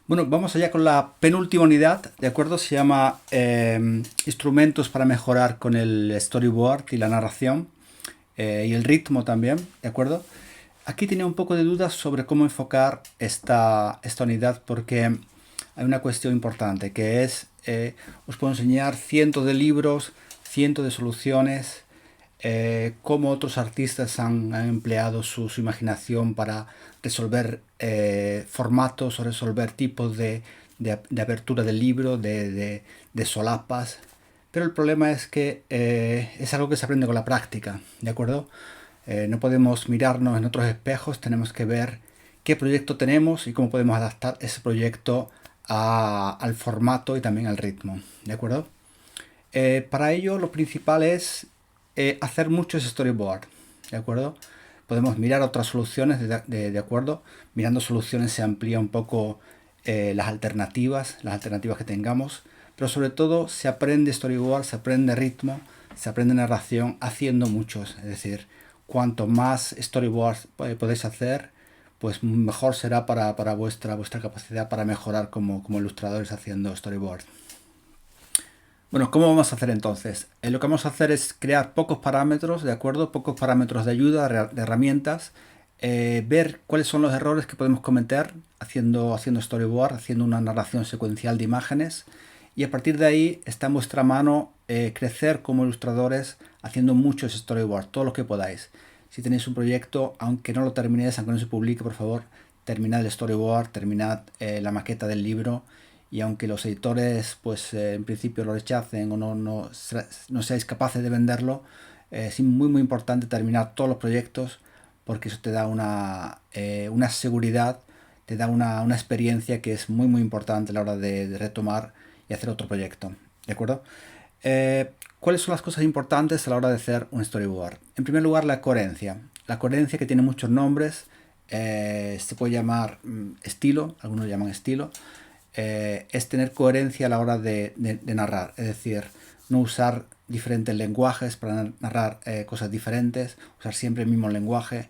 Bueno, vamos allá con la penúltima unidad, ¿de acuerdo? Se llama instrumentos para mejorar con el storyboard y la narración y el ritmo también, ¿de acuerdo? Aquí tenía un poco de dudas sobre cómo enfocar esta unidad porque hay una cuestión importante que es, os puedo enseñar cientos de libros, cientos de soluciones, cómo otros artistas han empleado su imaginación para resolver formatos o resolver tipos de apertura del libro, de solapas. Pero el problema es que es algo que se aprende con la práctica, ¿de acuerdo? No podemos mirarnos en otros espejos, tenemos que ver qué proyecto tenemos y cómo podemos adaptar ese proyecto al formato y también al ritmo, ¿de acuerdo? Para ello lo principal es hacer muchos storyboard, ¿de acuerdo? Podemos mirar otras soluciones, de acuerdo. Mirando soluciones se amplía un poco las alternativas que tengamos, pero sobre todo se aprende storyboard, se aprende ritmo, se aprende narración haciendo muchos. Es decir, cuanto más storyboards podéis hacer, pues mejor será para vuestra capacidad para mejorar como ilustradores haciendo storyboard. Bueno, ¿cómo vamos a hacer entonces? Lo que vamos a hacer es crear pocos parámetros, ¿de acuerdo? Pocos parámetros de ayuda, de herramientas, ver cuáles son los errores que podemos cometer haciendo storyboard, haciendo una narración secuencial de imágenes, y a partir de ahí está en vuestra mano crecer como ilustradores haciendo muchos storyboard, todo lo que podáis. Si tenéis un proyecto, aunque no lo terminéis, aunque no se publique, por favor, terminad el storyboard, terminad la maqueta del libro, y aunque los editores pues en principio lo rechacen o no seáis capaces de venderlo, es muy importante terminar todos los proyectos porque eso te da una seguridad, te da una experiencia que es muy importante a la hora de retomar y hacer otro proyecto, ¿de acuerdo? ¿Cuáles son las cosas importantes a la hora de hacer un storyboard? En primer lugar, la coherencia. La coherencia, que tiene muchos nombres, se puede llamar estilo, algunos lo llaman estilo, es tener coherencia a la hora de narrar, es decir, no usar diferentes lenguajes para narrar cosas diferentes, usar siempre el mismo lenguaje,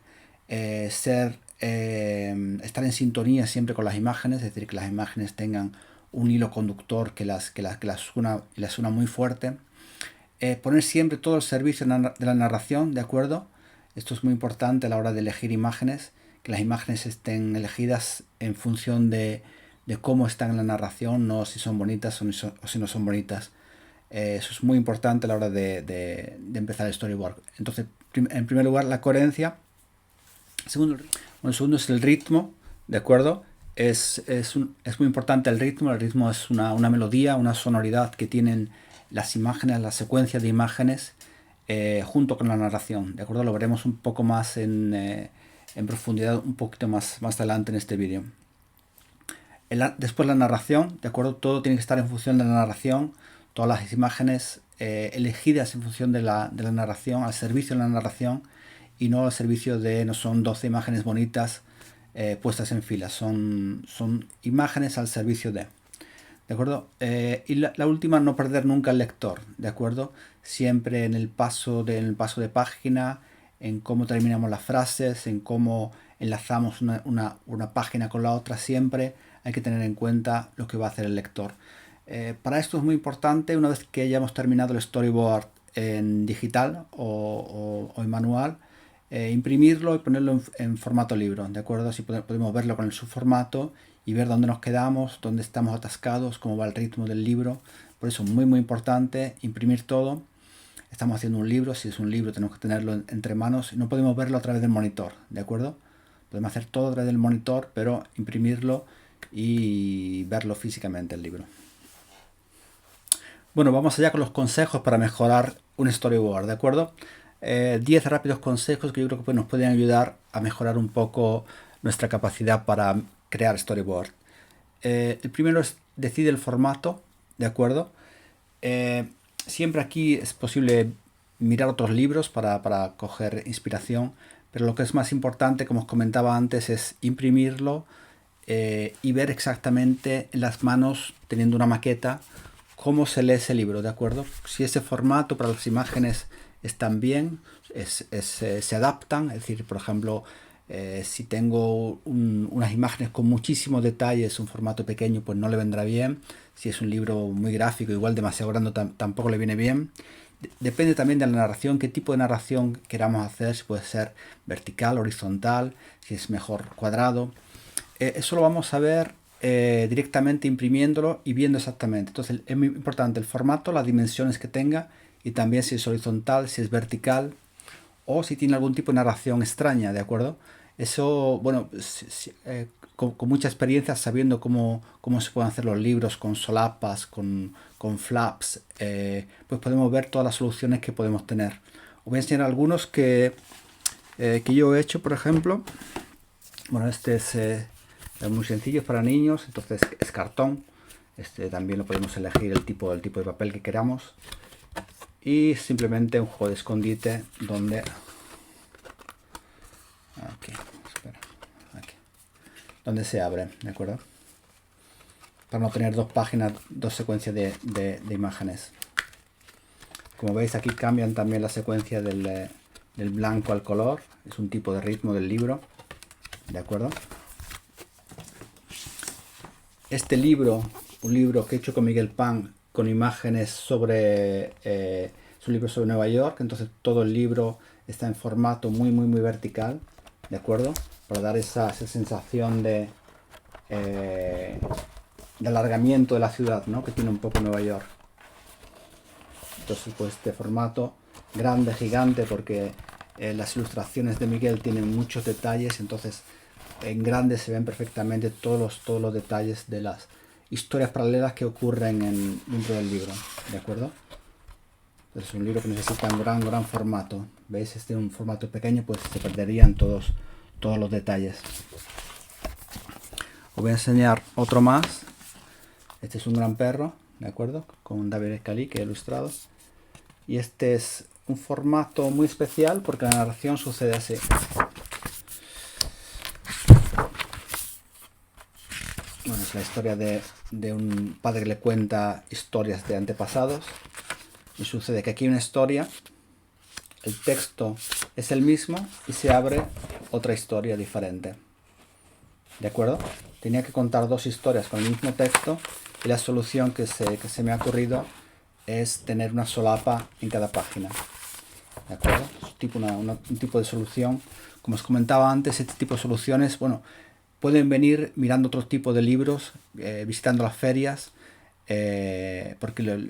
estar en sintonía siempre con las imágenes, es decir, que las imágenes tengan un hilo conductor que las una muy fuerte, poner siempre todo el servicio de la narración, ¿de acuerdo? Esto es muy importante a la hora de elegir imágenes, que las imágenes estén elegidas en función de cómo están en la narración, no si son bonitas o si no son bonitas. Eso es muy importante a la hora de empezar el storyboard. Entonces, en primer lugar, la coherencia. El segundo es el ritmo, ¿de acuerdo? Es muy importante el ritmo. El ritmo es una melodía, una sonoridad que tienen las imágenes, la secuencia de imágenes junto con la narración, ¿de acuerdo? Lo veremos un poco más en profundidad, un poquito más adelante en este vídeo. Después la narración, ¿de acuerdo? Todo tiene que estar en función de la narración, todas las imágenes elegidas en función de la narración, al servicio de la narración, y no al servicio no son 12 imágenes bonitas puestas en fila, son imágenes al servicio ¿de acuerdo? Y la última, no perder nunca el lector, ¿de acuerdo? Siempre en el paso de página, en cómo terminamos las frases, en cómo enlazamos una página con la otra, siempre hay que tener en cuenta lo que va a hacer el lector. Para esto es muy importante, una vez que hayamos terminado el storyboard en digital o en manual, imprimirlo y ponerlo en formato libro, ¿de acuerdo? Así podemos verlo con el subformato y ver dónde nos quedamos, dónde estamos atascados, cómo va el ritmo del libro. Por eso muy importante imprimir todo. Estamos haciendo un libro, si es un libro tenemos que tenerlo entre manos y no podemos verlo a través del monitor, ¿de acuerdo? Podemos hacer todo a través del monitor, pero imprimirlo y verlo físicamente el libro. Bueno, vamos allá con los consejos para mejorar un storyboard, ¿de acuerdo? 10 rápidos consejos que yo creo que nos pueden ayudar a mejorar un poco nuestra capacidad para crear storyboard. El primero es decide el formato, ¿de acuerdo? Siempre aquí es posible mirar otros libros para coger inspiración, pero lo que es más importante, como os comentaba antes, es imprimirlo y ver exactamente en las manos, teniendo una maqueta, cómo se lee ese libro, ¿de acuerdo? Si ese formato para las imágenes están bien, se adaptan, es decir, por ejemplo, Si tengo unas imágenes con muchísimos detalles, un formato pequeño, pues no le vendrá bien. Si es un libro muy gráfico, igual demasiado grande, tampoco le viene bien. Depende también de la narración, qué tipo de narración queramos hacer, si puede ser vertical, horizontal, si es mejor cuadrado. Eso lo vamos a ver directamente imprimiéndolo y viendo exactamente. Entonces es muy importante el formato, las dimensiones que tenga y también si es horizontal, si es vertical o si tiene algún tipo de narración extraña, ¿de acuerdo? Eso, bueno, con mucha experiencia, sabiendo cómo se pueden hacer los libros con solapas, con flaps, pues podemos ver todas las soluciones que podemos tener. Os voy a enseñar algunos que yo he hecho, por ejemplo. Bueno, este es muy sencillo, es para niños, entonces es cartón. Este también lo podemos elegir el tipo de papel que queramos. Y simplemente un juego de escondite donde... Aquí, espera, aquí. Donde se abre, ¿de acuerdo? Para no tener dos páginas, dos secuencias de imágenes. Como veis, aquí cambian también la secuencia del blanco al color. Es un tipo de ritmo del libro, ¿de acuerdo? Este libro, un libro que he hecho con Miguel Pan, con imágenes sobre... es un libro sobre Nueva York, entonces todo el libro está en formato muy vertical, ¿de acuerdo? Para dar esa sensación de alargamiento de la ciudad, ¿no? Que tiene un poco Nueva York. Entonces, pues este formato grande, gigante, porque las ilustraciones de Miguel tienen muchos detalles, entonces en grande se ven perfectamente todos los detalles de las historias paralelas que ocurren dentro del libro, ¿de acuerdo? Es un libro que necesita un gran formato. ¿Veis? Este es un formato pequeño, pues se perderían todos los detalles. Os voy a enseñar otro más. Este es un gran perro, ¿de acuerdo? Con David Escalí, que he ilustrado. Y este es un formato muy especial porque la narración sucede así. Bueno, es la historia de un padre que le cuenta historias de antepasados. Y sucede que aquí hay una historia, el texto es el mismo y se abre otra historia diferente. ¿De acuerdo? Tenía que contar dos historias con el mismo texto y la solución que se me ha ocurrido es tener una solapa en cada página. ¿De acuerdo? Es un tipo de solución. Como os comentaba antes, este tipo de soluciones, bueno, pueden venir mirando otros tipos de libros, visitando las ferias, porque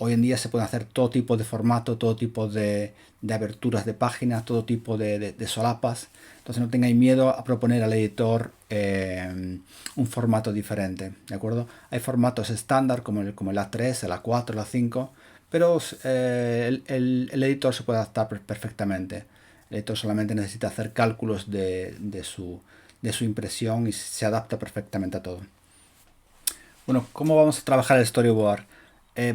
hoy en día se pueden hacer todo tipo de formato, todo tipo de aberturas de páginas, todo tipo de solapas. Entonces no tengáis miedo a proponer al editor un formato diferente, ¿de acuerdo? Hay formatos estándar como el A3, el A4, el A5, pero el editor se puede adaptar perfectamente. El editor solamente necesita hacer cálculos de su impresión y se adapta perfectamente a todo. Bueno, ¿cómo vamos a trabajar el storyboard?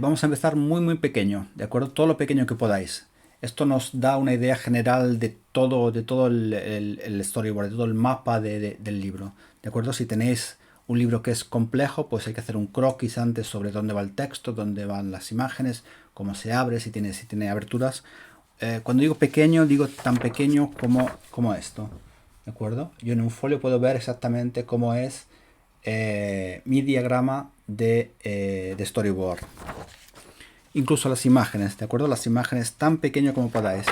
Vamos a empezar muy pequeño, ¿de acuerdo? Todo lo pequeño que podáis. Esto nos da una idea general de todo el storyboard, de todo el mapa del libro, ¿de acuerdo? Si tenéis un libro que es complejo, pues hay que hacer un croquis antes sobre dónde va el texto, dónde van las imágenes, cómo se abre, si tiene aberturas. Cuando digo pequeño, digo tan pequeño como esto, ¿de acuerdo? Yo en un folio puedo ver exactamente cómo es mi diagrama de storyboard. Incluso las imágenes, ¿de acuerdo? Las imágenes tan pequeño como podáis.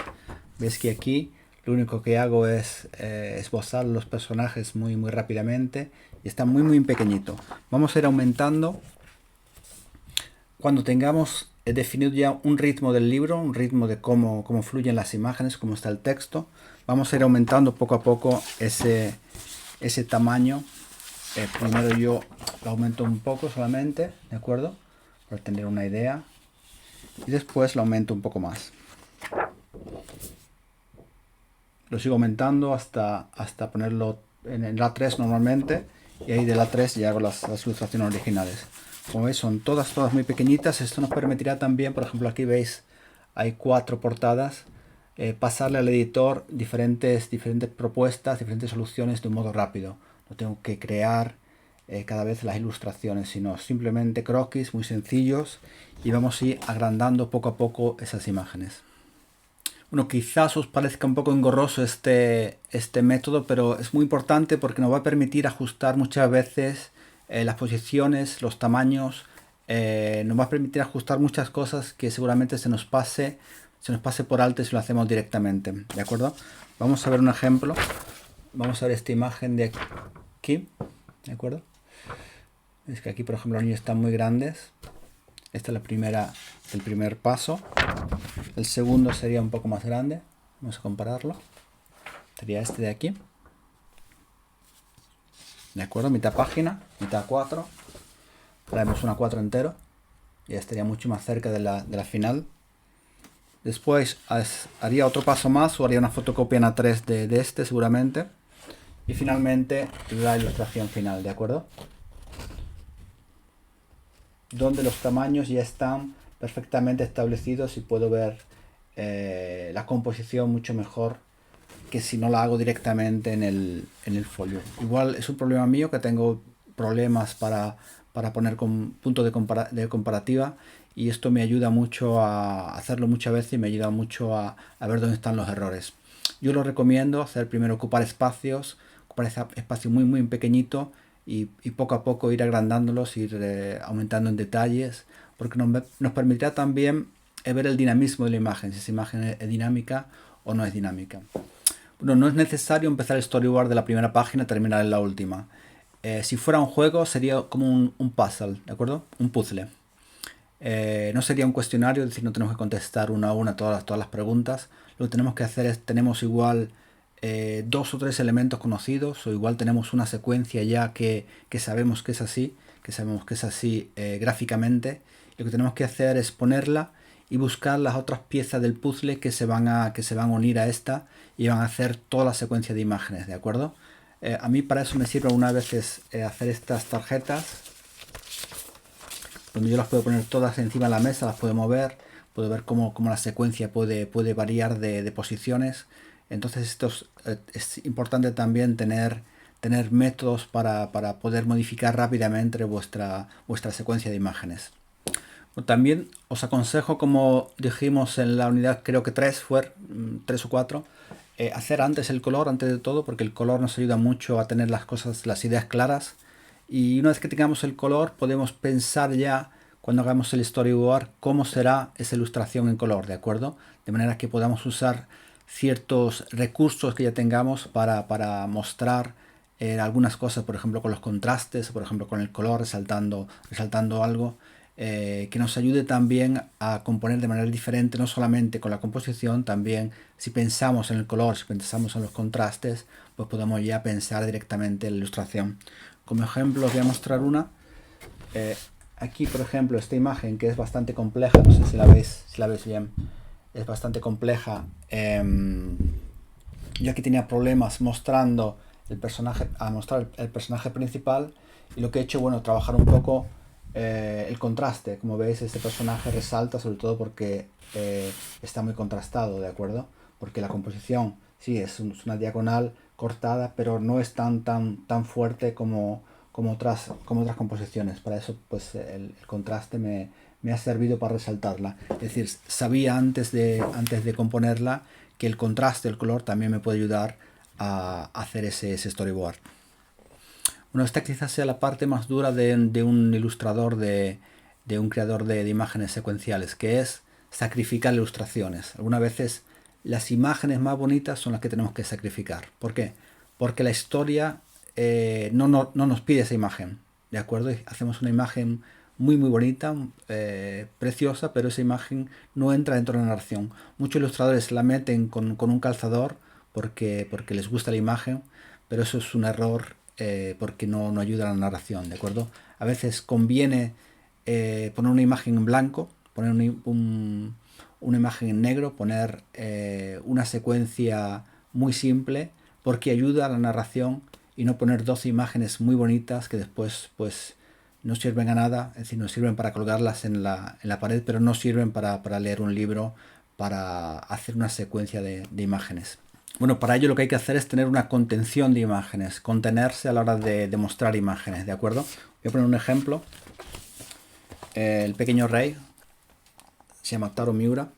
Veis que aquí lo único que hago es esbozar los personajes muy rápidamente y está muy pequeñito. Vamos a ir aumentando cuando tengamos definido ya un ritmo del libro, un ritmo de cómo fluyen las imágenes, cómo está el texto. Vamos a ir aumentando poco a poco ese tamaño. Primero yo lo aumento un poco solamente, ¿de acuerdo? Para tener una idea. Y después lo aumento un poco más. Lo sigo aumentando hasta ponerlo en el A3 normalmente. Y ahí del A3 ya hago las ilustraciones originales. Como veis son todas muy pequeñitas. Esto nos permitirá también, por ejemplo aquí veis, hay 4 portadas. Pasarle al editor diferentes propuestas, diferentes soluciones de un modo rápido. No tengo que crear cada vez las ilustraciones, sino simplemente croquis muy sencillos y vamos a ir agrandando poco a poco esas imágenes. Bueno, quizás os parezca un poco engorroso este método, pero es muy importante porque nos va a permitir ajustar muchas veces las posiciones, los tamaños, nos va a permitir ajustar muchas cosas que seguramente se nos pase por alto si lo hacemos directamente, ¿de acuerdo? Vamos a ver un ejemplo. Vamos a ver esta imagen de aquí, ¿de acuerdo? Es que aquí, por ejemplo, los niños están muy grandes. Esta es el primer paso. El segundo sería un poco más grande. Vamos a compararlo. Sería este de aquí. ¿De acuerdo? Mitad página, mitad 4. Traemos una 4 entero. Ya estaría mucho más cerca de la final. Después haría otro paso más o haría una fotocopia en A3 de este seguramente. Y finalmente la ilustración final, ¿de acuerdo? Donde los tamaños ya están perfectamente establecidos y puedo ver la composición mucho mejor que si no la hago directamente en el folio. Igual es un problema mío que tengo problemas para poner puntos de comparativa, y esto me ayuda mucho a hacerlo muchas veces y me ayuda mucho a ver dónde están los errores. Yo lo recomiendo hacer primero ocupar espacios muy muy pequeñito y poco a poco ir agrandándolos, ir aumentando en detalles, porque nos permitirá también ver el dinamismo de la imagen, si esa imagen es dinámica o no es dinámica. Bueno, no es necesario empezar el storyboard de la primera página y terminar en la última. Si fuera un juego sería como un puzzle, ¿de acuerdo? Un puzzle. No sería un cuestionario, es decir, no tenemos que contestar una a una todas las preguntas. Lo que tenemos que hacer es, tenemos igual 2 o 3 elementos conocidos, o igual tenemos una secuencia ya que sabemos que es así, gráficamente. Lo que tenemos que hacer es ponerla y buscar las otras piezas del puzzle que se van a unir a esta y van a hacer toda la secuencia de imágenes, ¿de acuerdo? A mí para eso me sirve algunas veces hacer estas tarjetas, donde yo las puedo poner todas encima de la mesa, las puedo mover, puedo ver cómo la secuencia puede variar de posiciones. Entonces es importante también tener métodos para poder modificar rápidamente vuestra secuencia de imágenes. También os aconsejo, como dijimos en la unidad, creo que 3 o 4, hacer antes el color, antes de todo, porque el color nos ayuda mucho a tener las ideas claras. Y una vez que tengamos el color, podemos pensar ya, cuando hagamos el storyboard, cómo será esa ilustración en color, ¿de acuerdo? De manera que podamos usar ciertos recursos que ya tengamos para mostrar algunas cosas, por ejemplo con los contrastes, por ejemplo con el color, resaltando algo, que nos ayude también a componer de manera diferente, no solamente con la composición, también si pensamos en el color, si pensamos en los contrastes, pues podemos ya pensar directamente en la ilustración. Como ejemplo os voy a mostrar una. Aquí, por ejemplo, esta imagen que es bastante compleja, no sé si la veis bien, es bastante compleja. Yo aquí tenía problemas mostrando mostrar el personaje principal, y lo que he hecho, bueno, trabajar un poco el contraste. Como veis, este personaje resalta sobre todo porque está muy contrastado, ¿de acuerdo? Porque la composición, sí, es una diagonal cortada, pero no es tan fuerte como otras composiciones. Para eso, pues el contraste me ha servido para resaltarla. Es decir, sabía antes de componerla que el contraste, el color, también me puede ayudar a hacer ese storyboard. Bueno, esta quizás sea la parte más dura de un ilustrador, de un creador de imágenes secuenciales, que es sacrificar ilustraciones. Algunas veces las imágenes más bonitas son las que tenemos que sacrificar. ¿Por qué? Porque la historia no nos pide esa imagen, ¿de acuerdo? Y hacemos una imagen muy bonita, preciosa, pero esa imagen no entra dentro de la narración. Muchos ilustradores la meten con un calzador porque les gusta la imagen, pero eso es un error, porque no ayuda a la narración, ¿de acuerdo? A veces conviene poner una imagen en blanco, poner una imagen en negro, poner una secuencia muy simple, porque ayuda a la narración, y no poner 12 imágenes muy bonitas que después pues no sirven a nada. Es decir, nos sirven para colgarlas en la pared, pero no sirven para leer un libro, para hacer una secuencia de imágenes. Bueno, para ello lo que hay que hacer es tener una contención de imágenes, contenerse a la hora de mostrar imágenes, ¿de acuerdo? Voy a poner un ejemplo. El pequeño rey se llama Taro Miura.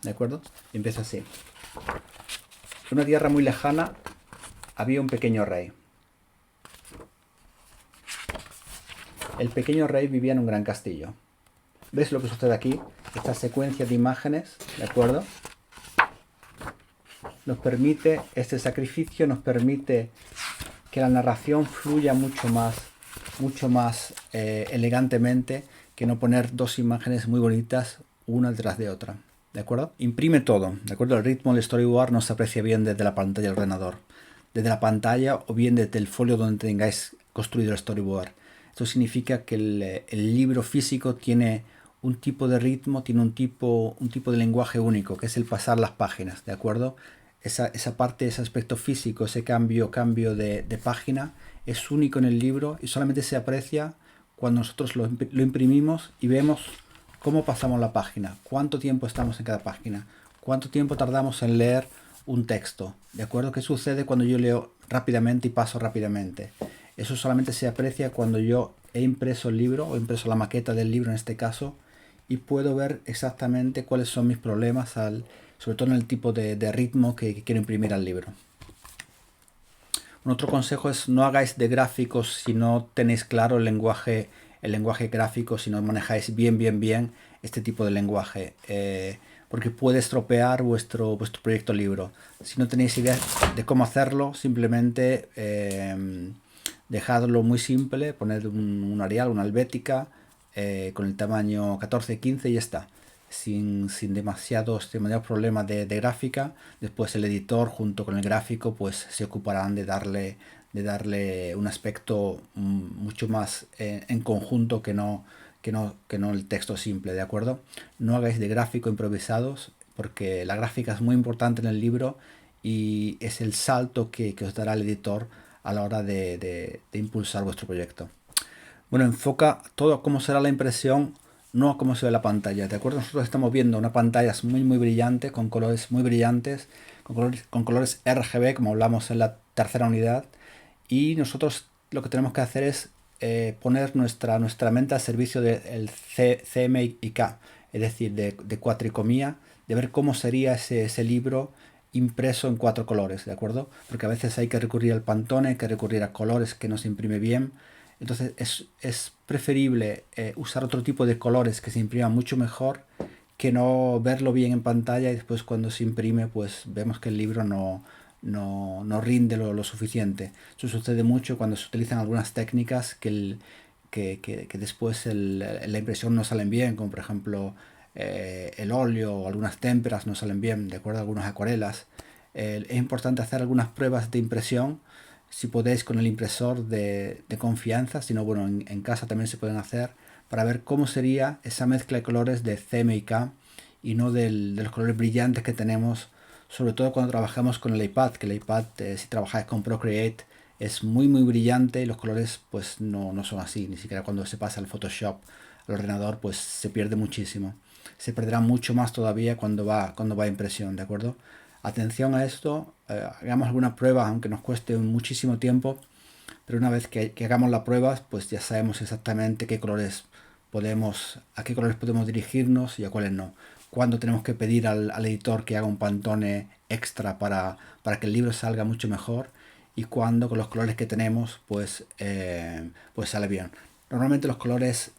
¿de acuerdo? Y empieza así. En una tierra muy lejana había un pequeño rey. El pequeño rey vivía en un gran castillo. ¿Ves lo que sucede aquí? Esta secuencia de imágenes, ¿de acuerdo? Nos permite, este sacrificio nos permite que la narración fluya mucho más elegantemente que no poner dos imágenes muy bonitas una detrás de otra, ¿de acuerdo? Imprime todo, ¿de acuerdo? El ritmo del storyboard no se aprecia bien desde la pantalla del ordenador, desde la pantalla o bien desde el folio donde tengáis construido el storyboard. Esto significa que el libro físico tiene un tipo de ritmo, tiene un tipo de lenguaje único, que es el pasar las páginas, ¿de acuerdo? Esa parte, ese aspecto físico, ese cambio de página es único en el libro y solamente se aprecia cuando nosotros lo imprimimos y vemos cómo pasamos la página, cuánto tiempo estamos en cada página, cuánto tiempo tardamos en leer un texto, ¿de acuerdo? ¿Qué sucede cuando yo leo rápidamente y paso rápidamente? Eso solamente se aprecia cuando yo he impreso el libro o he impreso la maqueta del libro en este caso y puedo ver exactamente cuáles son mis problemas, sobre todo en el tipo de ritmo que quiero imprimir al libro. Un otro consejo es no hagáis de gráficos si no tenéis claro el lenguaje gráfico, si no manejáis bien este tipo de lenguaje, porque puede estropear vuestro proyecto libro. Si no tenéis idea de cómo hacerlo, simplemente dejadlo muy simple, poned un Arial, una Helvética, con el tamaño 14-15 y ya está. Sin demasiados problemas de gráfica. Después el editor junto con el gráfico pues se ocuparán de darle un aspecto mucho más en conjunto que no el texto simple, ¿de acuerdo? No hagáis de gráfico improvisados porque la gráfica es muy importante en el libro y es el salto que os dará el editor a la hora de impulsar vuestro proyecto. Bueno, enfoca todo cómo será la impresión, no a cómo se ve la pantalla, ¿de acuerdo? Nosotros estamos viendo una pantalla muy brillante, con colores muy brillantes, con colores RGB, como hablamos en la tercera unidad, y nosotros lo que tenemos que hacer es poner nuestra mente al servicio del CMYK, es decir, de cuatricomía, de ver cómo sería ese libro impreso en 4 colores, ¿de acuerdo? Porque a veces hay que recurrir al Pantone, hay que recurrir a colores que no se imprime bien. Entonces es preferible usar otro tipo de colores que se impriman mucho mejor que no verlo bien en pantalla y después cuando se imprime pues vemos que el libro no rinde lo suficiente. Eso sucede mucho cuando se utilizan algunas técnicas que después la impresión no salen bien, como por ejemplo el óleo o algunas témperas no salen bien, de acuerdo a algunas acuarelas. Es importante hacer algunas pruebas de impresión si podéis con el impresor de confianza, si no, bueno, en casa también se pueden hacer para ver cómo sería esa mezcla de colores de CMYK y no de los colores brillantes que tenemos, sobre todo cuando trabajamos con el iPad, que el iPad, si trabajáis con Procreate, es muy brillante y los colores pues no son así, ni siquiera cuando se pasa al Photoshop al ordenador pues se pierde muchísimo. Se perderá mucho más todavía cuando va a impresión, ¿de acuerdo? Atención a esto, hagamos alguna prueba aunque nos cueste muchísimo tiempo, pero una vez que hagamos las pruebas pues ya sabemos exactamente a qué colores podemos dirigirnos y a cuáles no. Cuándo tenemos que pedir al editor que haga un Pantone extra para que el libro salga mucho mejor y cuándo con los colores que tenemos pues sale bien. Normalmente los colores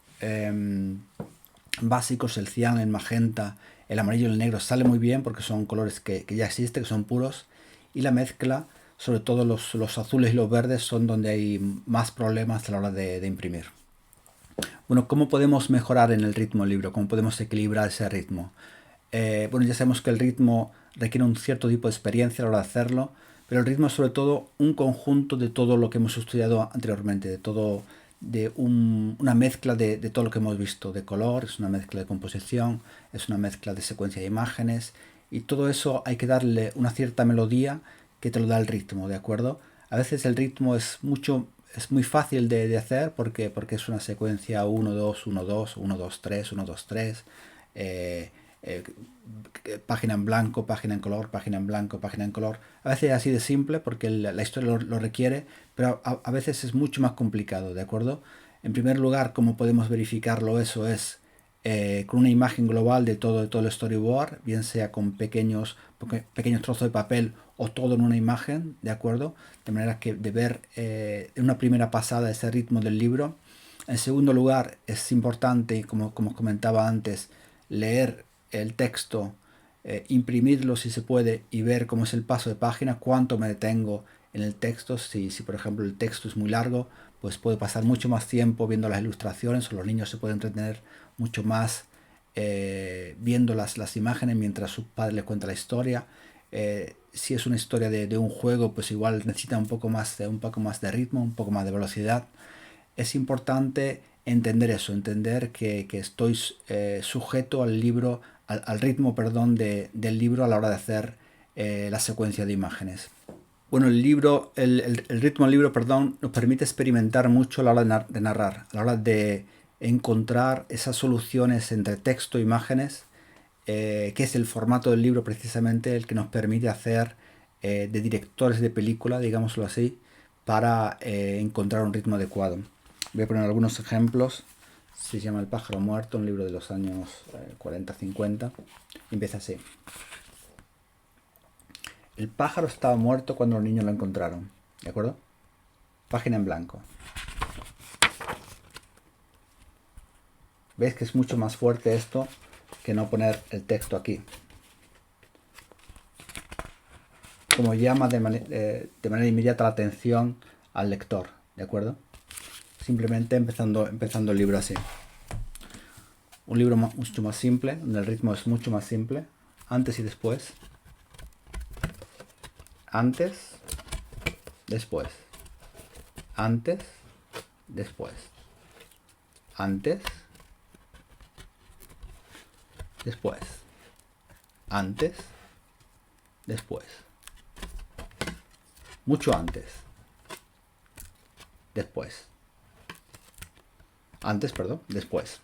básicos, el cian, el magenta, el amarillo y el negro sale muy bien porque son colores que ya existen, que son puros, y la mezcla, sobre todo los azules y los verdes, son donde hay más problemas a la hora de imprimir. Bueno, ¿cómo podemos mejorar en el ritmo del libro? ¿Cómo podemos equilibrar ese ritmo? Bueno, ya sabemos que el ritmo requiere un cierto tipo de experiencia a la hora de hacerlo, pero el ritmo es sobre todo un conjunto de todo lo que hemos estudiado anteriormente, una mezcla de todo lo que hemos visto, de color, es una mezcla de composición, es una mezcla de secuencia de imágenes, y todo eso hay que darle una cierta melodía que te lo da el ritmo, ¿de acuerdo? A veces el ritmo es muy fácil de hacer porque es una secuencia 1-2, 1-2, 1-2-3, 1-2-3, eh, página en blanco, página en color, página en blanco, página en color. A veces es así de simple porque la historia lo requiere, pero a veces es mucho más complicado, ¿de acuerdo? En primer lugar, ¿cómo podemos verificarlo? Eso es con una imagen global de todo el storyboard, bien sea con pequeños trozos de papel o todo en una imagen, ¿de acuerdo? De manera que de ver en una primera pasada ese ritmo del libro. En segundo lugar, es importante, como os comentaba antes, leer el texto, imprimirlo si se puede y ver cómo es el paso de página, cuánto me detengo en el texto. Si por ejemplo el texto es muy largo, pues puede pasar mucho más tiempo viendo las ilustraciones, o los niños se pueden entretener mucho más viendo las imágenes mientras su padre les cuenta la historia. Si es una historia de un juego, pues igual necesita un poco más de ritmo, un poco más de velocidad. Es importante entender eso, entender que estoy sujeto al libro, al ritmo, perdón, del libro a la hora de hacer la secuencia de imágenes. Bueno, el ritmo del libro, perdón, nos permite experimentar mucho a la hora de narrar, a la hora de encontrar esas soluciones entre texto e imágenes, que es el formato del libro precisamente el que nos permite hacer de directores de película, digámoslo así, para encontrar un ritmo adecuado. Voy a poner algunos ejemplos. Se llama El pájaro muerto, un libro de los años 40-50. Empieza así. El pájaro estaba muerto cuando los niños lo encontraron. ¿De acuerdo? Página en blanco. ¿Veis que es mucho más fuerte esto que no poner el texto aquí? Como llama de manera inmediata la atención al lector. ¿De acuerdo? Simplemente empezando el libro así. Un libro mucho más simple, donde el ritmo es mucho más simple. Antes y después. Antes, después. Antes, después. Antes, después. Antes, después. Mucho antes. Después. Antes, perdón, después.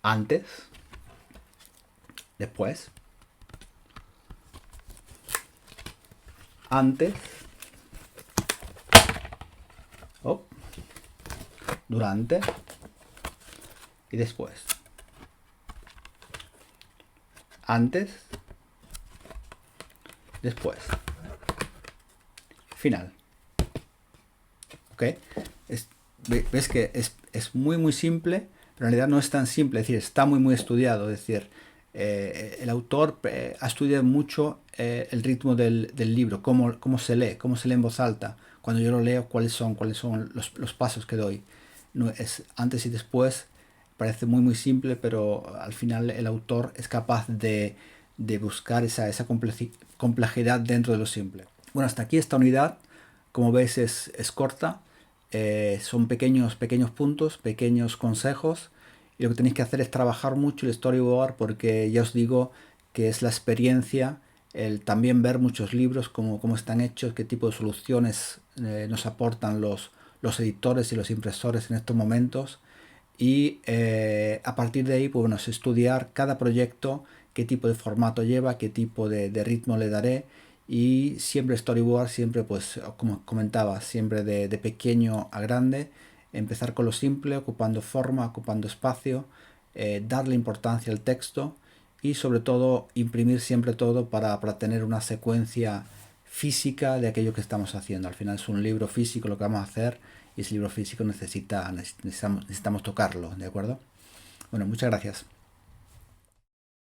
Antes, después. Antes, durante y después. Antes, después. Final. ¿Ok? Ves que es muy simple, pero en realidad no es tan simple, es decir, está muy estudiado, es decir, el autor ha estudiado mucho el ritmo del libro, cómo se lee en voz alta. Cuando yo lo leo, cuáles son los pasos que doy. No, es antes y después, parece muy simple, pero al final el autor es capaz de buscar esa complejidad dentro de lo simple. Bueno, hasta aquí esta unidad, como veis es corta, son pequeños puntos, pequeños consejos, y lo que tenéis que hacer es trabajar mucho el storyboard, porque ya os digo que es la experiencia, el también ver muchos libros, cómo están hechos, qué tipo de soluciones nos aportan los editores y los impresores en estos momentos, y a partir de ahí, pues bueno, es estudiar cada proyecto, qué tipo de formato lleva, qué tipo de ritmo le daré, y siempre storyboard, siempre pues como comentaba, siempre de pequeño a grande, empezar con lo simple, ocupando forma, ocupando espacio, darle importancia al texto y sobre todo imprimir siempre todo para tener una secuencia física de aquello que estamos haciendo. Al final es un libro físico lo que vamos a hacer, y ese libro físico necesitamos tocarlo, ¿de acuerdo? Bueno, muchas gracias.